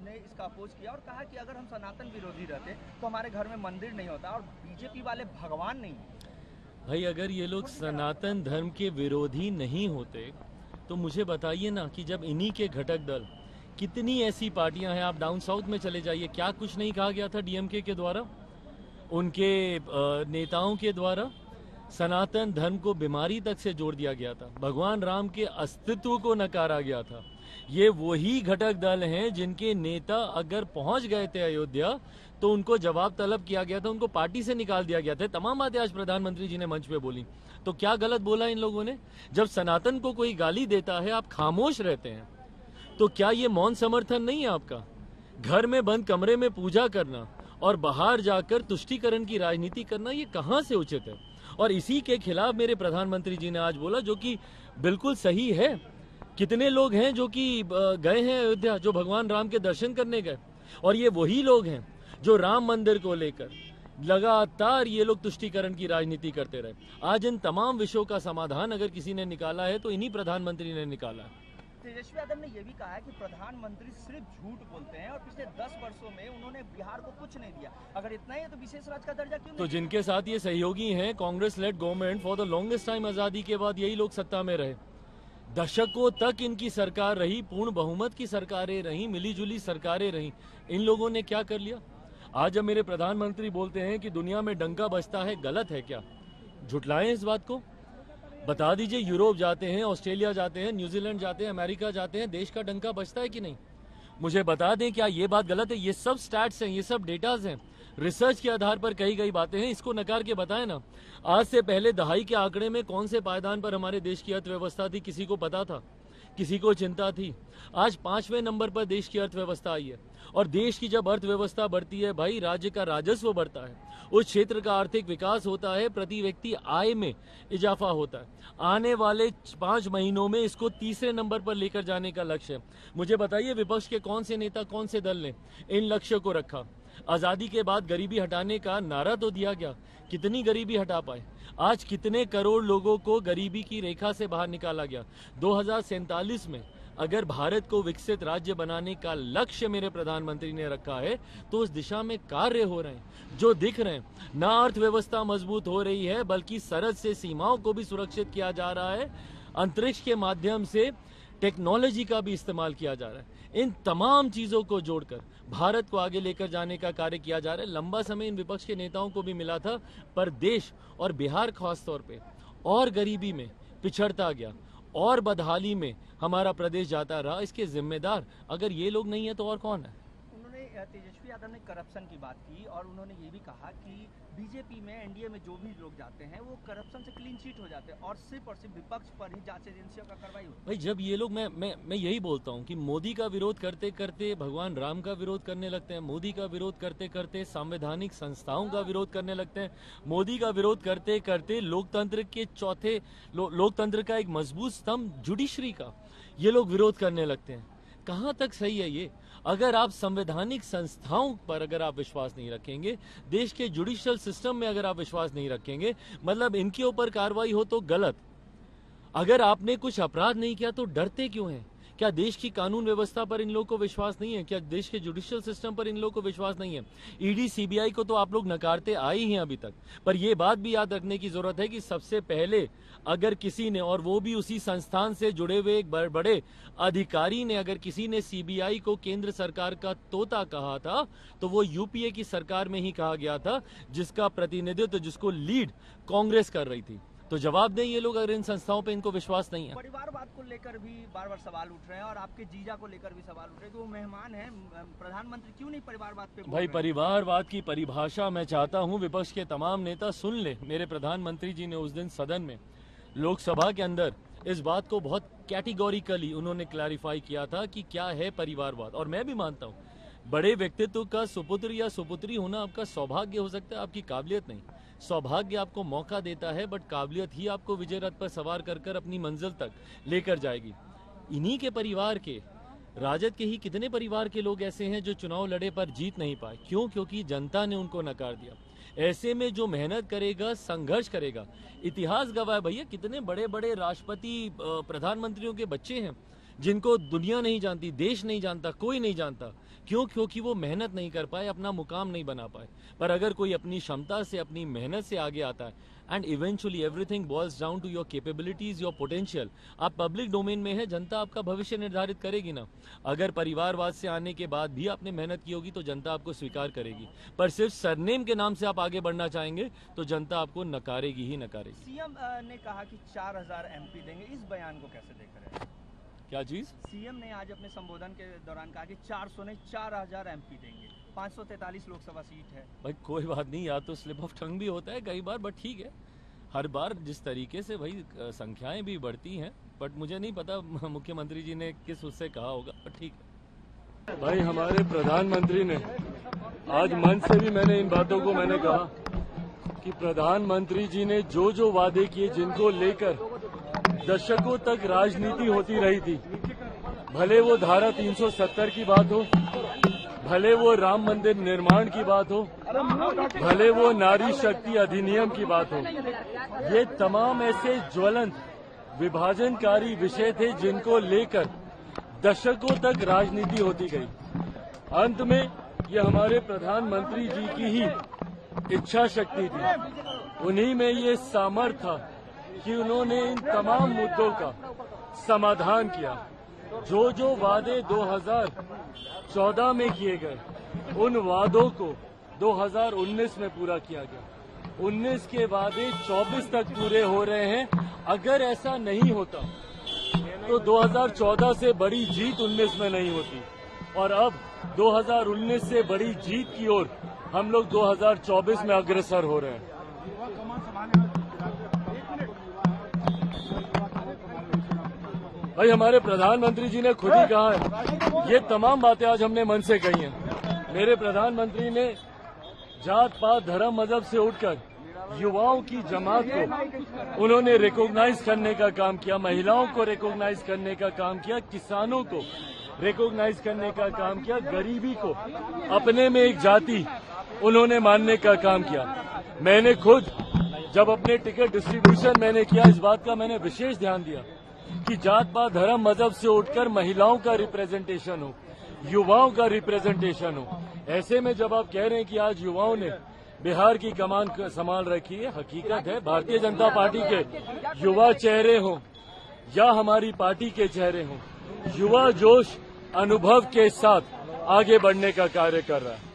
ने इसका अपोज किया और कहा कि अगर हम सनातन विरोधी रहते तो हमारे घर में मंदिर नहीं होता और बीजेपी वाले भगवान नहीं। भाई अगर ये लोग सनातन धर्म के विरोधी नहीं होते तो मुझे बताइए ना कि जब इन्हीं के घटक दल, कितनी ऐसी पार्टियां हैं, आप डाउन साउथ में चले जाइए, क्या कुछ नहीं कहा गया था डीएमके के द्वारा, उनके नेताओं के द्वारा सनातन धर्म को बीमारी तक से जोड़ दिया गया था, भगवान राम के अस्तित्व को नकारा गया था। ये वही घटक दल हैं जिनके नेता अगर पहुंच गए थे अयोध्या तो उनको जवाब तलब किया गया था, उनको पार्टी से निकाल दिया गया था। तमाम बातें आज प्रधानमंत्री जी ने मंच पे बोली, तो क्या गलत बोला इन लोगों ने? जब सनातन को कोई गाली देता है आप खामोश रहते हैं, तो क्या ये मौन समर्थन नहीं है आपका? घर में बंद कमरे में पूजा करना और बाहर जाकर तुष्टीकरण की राजनीति करना, ये कहां से उचित है? और इसी के खिलाफ मेरे प्रधानमंत्री जी ने आज बोला, जो कि बिल्कुल सही है। कितने लोग हैं जो कि गए हैं अयोध्या, जो भगवान राम के दर्शन करने गए, और ये वही लोग हैं जो राम मंदिर को लेकर लगातार ये लोग तुष्टीकरण की राजनीति करते रहे। आज इन तमाम विषयों का समाधान अगर किसी ने निकाला है तो इन्हीं प्रधानमंत्री ने निकाला है। तेजस्वी यादव ने यह भी कहा है कि प्रधानमंत्री सिर्फ झूठ बोलते हैं और पिछले 10 वर्षों में उन्होंने बिहार को कुछ नहीं दिया। अगर इतना ही है तो विशेष राज्य का दर्जा क्यों नहीं? तो जिनके साथ ये सहयोगी हैं, Congress lead government for the longest time, आजादी के बाद यही लोग सत्ता में रहे, दशकों तक इनकी सरकार रही, पूर्ण बहुमत की सरकारें रही, मिलीजुली सरकारें रही। इन लोगों ने क्या कर लिया? आज जब मेरे प्रधानमंत्री बोलते हैं कि दुनिया में डंका बजता है, गलत है क्या? झुटलाएं इस बात को, बता दीजिए। यूरोप जाते हैं, ऑस्ट्रेलिया जाते हैं, न्यूजीलैंड जाते हैं, अमेरिका जाते हैं, देश का डंका बजता है कि नहीं? मुझे बता दें, क्या ये बात गलत है? ये सब स्टैट्स हैं, ये सब डेटाज हैं, रिसर्च के आधार पर कही गई बातें हैं। इसको नकार के बताएं ना। आज से पहले दहाई के आंकड़े में कौन से पायदान पर हमारे देश की अर्थव्यवस्था थी, किसी को पता था? किसी को चिंता थी? आज 5वें नंबर पर देश की अर्थव्यवस्था आई है। और देश की जब अर्थव्यवस्था बढ़ती है भाई, राज्य का राजस्व बढ़ता है, उस क्षेत्र का आर्थिक विकास होता है, प्रति व्यक्ति आय में इजाफा होता है। आने वाले 5 महीनों में इसको तीसरे नंबर पर लेकर जाने का लक्ष्य है। मुझे बताइए, विपक्ष के कौन से नेता, कौन से दल ने इन लक्ष्य को रखा? आजादी के बाद गरीबी हटाने का नारा तो दिया गया, कितनी गरीबी हटा पाए? आज कितने करोड़ लोगों को गरीबी की रेखा से बाहर निकाला गया? 2047 में अगर भारत को विकसित राज्य बनाने का लक्ष्य मेरे प्रधानमंत्री ने रखा है तो उस दिशा में कार्य हो रहे हैं जो दिख रहे हैं। ना अर्थव्यवस्था मजबूत हो रही है, बल्कि सरहद से सीमाओं को भी सुरक्षित किया जा रहा है, अंतरिक्ष के माध्यम से टेक्नोलॉजी का भी इस्तेमाल किया जा रहा है। इन तमाम चीजों को जोड़कर भारत को आगे लेकर जाने का कार्य किया जा रहा है। लंबा समय इन विपक्ष के नेताओं को भी मिला था, पर देश और बिहार खास तौर पे और गरीबी में पिछड़ता गया और बदहाली में हमारा प्रदेश जाता रहा। इसके जिम्मेदार अगर ये लोग नहीं है तो और कौन है? उन्होंने तेजस्वी यादव ने करप्शन की बात की और उन्होंने ये भी कहा कि बीजेपी में, एनडीए में जो भी लोग जाते हैं वो करप्शन से क्लीन चिट हो जाते हैं और सिर्फ विपक्ष पर ही जांच एजेंसियों का कार्रवाई होती है। भाई जब ये लोग, मैं यही बोलता हूँ कि मोदी का विरोध करते करते भगवान राम का विरोध करने लगते हैं, मोदी का विरोध करते करते संवैधानिक संस्थाओं का विरोध करने लगते हैं, मोदी का विरोध करते करते लोकतंत्र के चौथे लोकतंत्र का एक मजबूत स्तंभ जुडिशरी का ये लोग विरोध करने लगते हैं। कहां तक सही है ये? अगर आप संवैधानिक संस्थाओं पर अगर आप विश्वास नहीं रखेंगे, देश के जुडिशियल सिस्टम में अगर आप विश्वास नहीं रखेंगे, मतलब इनके ऊपर कार्रवाई हो तो गलत। अगर आपने कुछ अपराध नहीं किया तो डरते क्यों हैं? क्या देश की कानून व्यवस्था पर इन लोगों को विश्वास नहीं है? क्या देश के जुडिशियल सिस्टम पर इन लोगों को विश्वास नहीं है? ईडी सीबीआई को तो आप लोग नकारते आए ही हैं अभी तक। पर यह बात भी याद रखने की जरूरत है कि सबसे पहले अगर किसी ने, और वो भी उसी संस्थान से जुड़े हुए एक बड़े अधिकारी ने, अगर किसी ने सीबीआई को केंद्र सरकार का तोता कहा था तो वो यूपीए की सरकार में ही कहा गया था, जिसका प्रतिनिधित्व, जिसको लीड कांग्रेस कर रही थी। तो जवाब दें ये लोग अगर इन संस्थाओं पे इनको विश्वास नहीं है। परिवारवाद को लेकर भी बार बार सवाल उठ रहे हैं और आपके जीजा को लेकर भी सवाल उठ रहे हैं कि वो मेहमान हैं, प्रधानमंत्री क्यों नहीं परिवारवाद पे? भाई परिवारवाद की परिभाषा मैं चाहता हूं विपक्ष के तमाम नेता सुन ले। मेरे प्रधानमंत्री जी ने उस दिन सदन में, लोकसभा के अंदर, इस बात को बहुत कैटेगोरिकली उन्होंने क्लैरिफाई किया था कि क्या है परिवारवाद। और मैं भी मानता हूं बड़े व्यक्तित्व का सुपुत्र या सुपुत्री होना आपका सौभाग्य हो सकता है, आपकी काबिलियत नहीं। सौभाग्य आपको मौका देता है, बट काबिलियत ही आपको विजय रथ पर सवार कर कर अपनी मंजिल तक लेकर जाएगी। इन्हीं के परिवार के, राजद के ही कितने परिवार के लोग ऐसे हैं जो चुनाव लड़े पर जीत नहीं पाए। क्यों? क्योंकि जनता ने उनको नकार दिया। ऐसे में जो मेहनत करेगा, संघर्ष करेगा, इतिहास गवाह है भैया, कितने बड़े बड़े राष्ट्रपति, प्रधानमंत्रियों के बच्चे हैं जिनको दुनिया नहीं जानती, देश नहीं जानता, कोई नहीं जानता। क्यों? क्योंकि वो मेहनत नहीं कर पाए, अपना मुकाम नहीं बना पाए। पर अगर कोई अपनी क्षमता से, अपनी मेहनत से आगे आता है, and eventually everything boils down to your capabilities, your potential. आप पब्लिक डोमेन में है, जनता आपका भविष्य निर्धारित करेगी ना। अगर परिवारवाद से आने के बाद भी आपने मेहनत की होगी तो जनता आपको स्वीकार करेगी, पर सिर्फ सरनेम के नाम से आप आगे बढ़ना चाहेंगे तो जनता आपको नकारेगी ही नकारेगी। सीएम ने कहा कि 4000 एमपी देंगे, इस बयान को कैसे देख रहे हैं? क्या चीज? सीएम ने आज अपने संबोधन के दौरान कहा कि 400 नहीं 4000 एमपी देंगे, 543 लोकसभा सीट है। भाई कोई बात नहीं, या तो स्लिप ऑफ टंग भी होता है कई बार, बट ठीक है। हर बार जिस तरीके से भाई संख्याएं भी बढ़ती हैं, बट मुझे नहीं पता मुख्यमंत्री जी ने किस उससे कहा होगा, बट ठीक है। भाई हमारे प्रधानमंत्री ने आज मंच से भी मैंने इन बातों को मैंने कहा कि प्रधानमंत्री जी ने जो जो वादे किए, जिनको लेकर दशकों तक राजनीति होती रही थी, भले वो धारा 370 की बात हो, भले वो राम मंदिर निर्माण की बात हो, भले वो नारी शक्ति अधिनियम की बात हो, ये तमाम ऐसे ज्वलंत विभाजनकारी विषय थे जिनको लेकर दशकों तक राजनीति होती गई। अंत में ये हमारे प्रधानमंत्री जी की ही इच्छा शक्ति थी, उन्हीं में ये सामर्थ्य था कि उन्होंने इन तमाम मुद्दों का समाधान किया। जो जो वादे 2014 में किए गए, उन वादों को 2019 में पूरा किया गया। 19 के वादे 24 तक पूरे हो रहे हैं। अगर ऐसा नहीं होता तो 2014 से बड़ी जीत 19 में नहीं होती, और अब 2019 से बड़ी जीत की ओर हम लोग 2024 में अग्रसर हो रहे हैं। भाई हमारे प्रधानमंत्री जी ने खुद ही कहा है, ये तमाम बातें आज हमने मन से कही हैं। मेरे प्रधानमंत्री ने जात पात धर्म मजहब से उठकर युवाओं की जमात को उन्होंने रिकॉग्नाइज करने का काम किया, महिलाओं को रिकॉग्नाइज करने का काम किया, किसानों को रिकॉग्नाइज करने का काम किया, गरीबी को अपने में एक जाति उन्होंने मानने का काम किया। मैंने खुद जब अपने टिकट डिस्ट्रीब्यूशन मैंने किया, इस बात का मैंने विशेष ध्यान दिया कि जात पात धर्म मजहब से उठकर महिलाओं का रिप्रेजेंटेशन हो, युवाओं का रिप्रेजेंटेशन हो। ऐसे में जब आप कह रहे हैं कि आज युवाओं ने बिहार की कमान संभाल रखी है, हकीकत है भारतीय जनता पार्टी के युवा चेहरे हों या हमारी पार्टी के चेहरे हों, युवा जोश अनुभव के साथ आगे बढ़ने का कार्य कर रहा है।